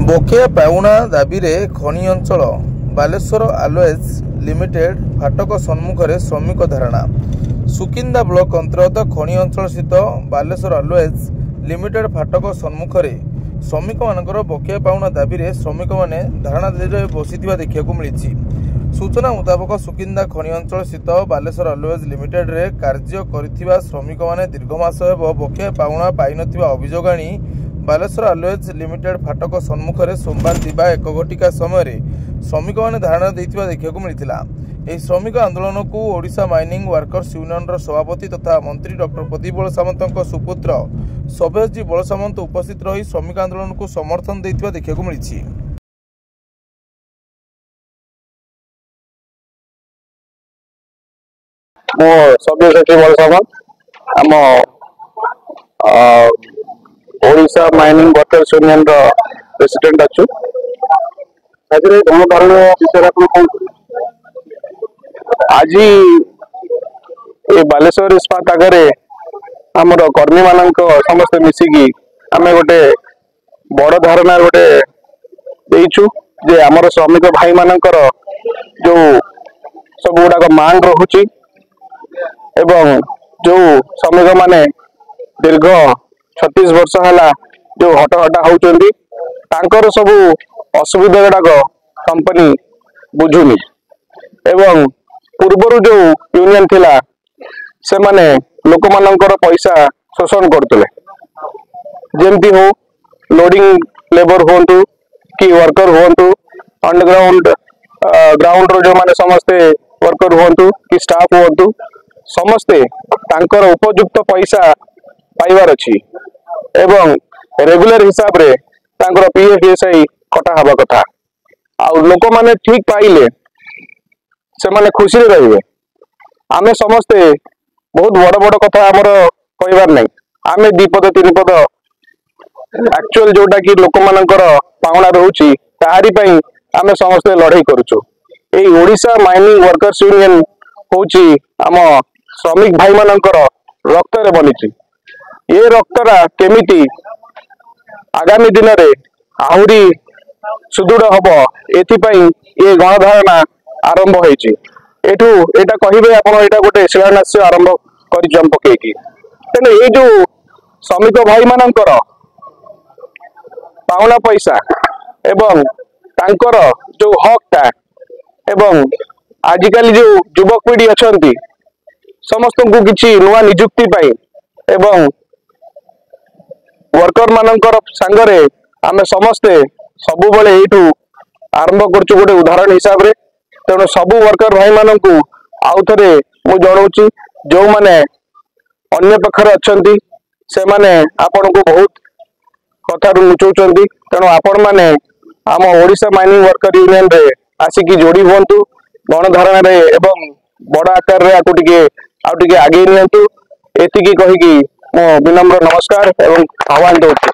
ବକେୟା ପାଉଣା ଦାବିରେ ଖଣି ଅଞ୍ଚଳ ବାଲେଶ୍ୱର ଆଲୱେଜ ଲିମିଟେଡ ଫାଟକ ସମ୍ମୁଖରେ ଶ୍ରମିକ ଧାରଣା। ସୁକିନ୍ଦା ବ୍ଲକ ଅନ୍ତର୍ଗତ ଖଣି ଅଞ୍ଚଳସ୍ଥିତ ବାଲେଶ୍ୱର ଆଲୱେଜ ଲିମିଟେଡ ଫାଟକ ସମ୍ମୁଖରେ ଶ୍ରମିକମାନଙ୍କର ବକେୟା ପାଉଣା ଦାବିରେ ଶ୍ରମିକମାନେ ଧାରଣାରେ ବସିଥିବା ଦେଖିବାକୁ ମିଳିଛି। ସୂଚନା ମୁତାବକ ସୁକିନ୍ଦା ଖଣି ଅଞ୍ଚଳସ୍ଥିତ ବାଲେଶ୍ୱର ଆଲୱେଜ ଲିମିଟେଡରେ କାର୍ଯ୍ୟ କରିଥିବା ଶ୍ରମିକମାନେ ଦୀର୍ଘ ମାସ ହେବ ବକେୟା ପାଉଣା ପାଇନଥିବା ଅଭିଯୋଗ ଆଣି ବାଲେଶ୍ୱର ଆଲୱେଜ ଲିମିଟେଡ ଫାଟକ ସମ୍ମୁଖରେ ସୋମବାର ଦିବା 1 ଘଟିକା ସମୟରେ ଶ୍ରମିକମାନେ ଧାରଣା ଦେଇଥିବା ଦେଖିବାକୁ ମିଳିଥିଲା। ଏହି ଶ୍ରମିକ ଆନ୍ଦୋଳନକୁ ଓଡ଼ିଶା ମାଇନିଂ ୱାର୍କର୍ସ ୟୁନିୟନର ସଭାପତି ତଥା ମନ୍ତ୍ରୀ ଡକ୍ଟର ପ୍ରଦୀପ ବଳସାମନ୍ତଙ୍କ ସୁପୁତ୍ର ସଭ୍ୟଜୀ ବଳସାମନ୍ତ ଉପସ୍ଥିତ ରହି ଶ୍ରମିକ ଆନ୍ଦୋଳନକୁ ସମର୍ଥନ ଦେଇଥିବା ଦେଖିବାକୁ ମିଳିଛି। ମୁଁ ସଭ୍ୟସାଚୀ ବଳସାମନ୍ତ ଆମ ଓଡ଼ିଶା ମାଇନିଂ ୱାର୍କର୍ସ ୟୁନିୟନର ପ୍ରେସିଡେଣ୍ଟ ଅଛୁ। ଆଜିର ଗଣଧାରଣ ବିଷୟରେ ଆପଣ କଣ ଆଜି ଏ ବାଲେଶ୍ୱର ଇସ୍ପାତ ଆଗରେ ଆମର କର୍ମୀ ମାନଙ୍କ ସମସ୍ତେ ମିଶିକି ଆମେ ଗୋଟେ ବଡ ଧାରଣା ଗୋଟେ ଦେଇଛୁ ଯେ ଆମର ଶ୍ରମିକ ଭାଇ ମାନଙ୍କର ଯୋଉ ସବୁ ଗୁଡାକ ମାଙ୍ଗ ରହୁଛି ଏବଂ ଯୋଉ ଶ୍ରମିକ ମାନେ ଦୀର୍ଘ 36 ବର୍ଷ ହେଲା ଯୋଉ ହଟହଟା ହଉଛନ୍ତି ତାଙ୍କର ସବୁ ଅସୁବିଧା ଗୁଡାକ कंपनी बुझुनी एवं पूर्वर जो यूनियन थिला से माने लोक मानकर पैसा शोषण करते जेमती हो लोडिंग लेबर हुंतु कि वर्कर हुंतु अंडरग्राउंड ग्राउंड रो जो माने समस्ते वर्कर हुंतु कि स्टाफ हुंतु समस्ते तांकर उपयुक्त पैसा पाइबार अछि एवं रेगुलर हिसाब रे तांकर पीएफएसआई कटा हवा कथा आ लोक माने ठीक पाइले से माने खुशी रे रहिबे। आमे समस्ते बहुत बड़ बड़ कथा हमर कहबार नै आमे दीपद तीन पद एक्चुअल जोटा कि लोक मानकर पावना रहउची ताहारी पई आमे समस्ते लड़ाई करूछु। एई ओडिशा माइनिंग वर्कर्स यूनियन होची आम श्रमिक भाई मानकर रक्त रे बनिची। ये रक्तरा केमिति आगामी दिन रे आहुरी सुदृढ़ हब एथिपाई ये गणधारणा आरंभ होईची। एठू एटा कहिबे आपण एटा गोटे शिलान्यास आरंभ करि जम पकेकी तेने ए जो श्रमिक भाई मानकर पावना पैसा एवं तांकर जो हक ता एवं आजिकल जो युवक पीढ़ी अछंती समस्त को किछि नुवा नियुक्ति पाई एवं वर्कर मानकर संगरे आमे समस्ते सबु बेले एठू आरंभ करछु गोटे उदाहरण हिसाब रे। तेणु सबु वर्कर भाई माननकू आउ थरे मु जणाउची जो माने अन्य पखर अछंती से माने आपन को बहुत कथा लुचौचंती। तेणु आपण माने आम ओडिशा माइनिंग वर्कर यूनियन रे आसिकी जोड़ी हुंतु गणधारणा रे एवं बड़ आकार रे आकु टिके आगे नियंतु एतिकी कहिकी मो विनम्र नमस्कार एवं आह्वान दउछु।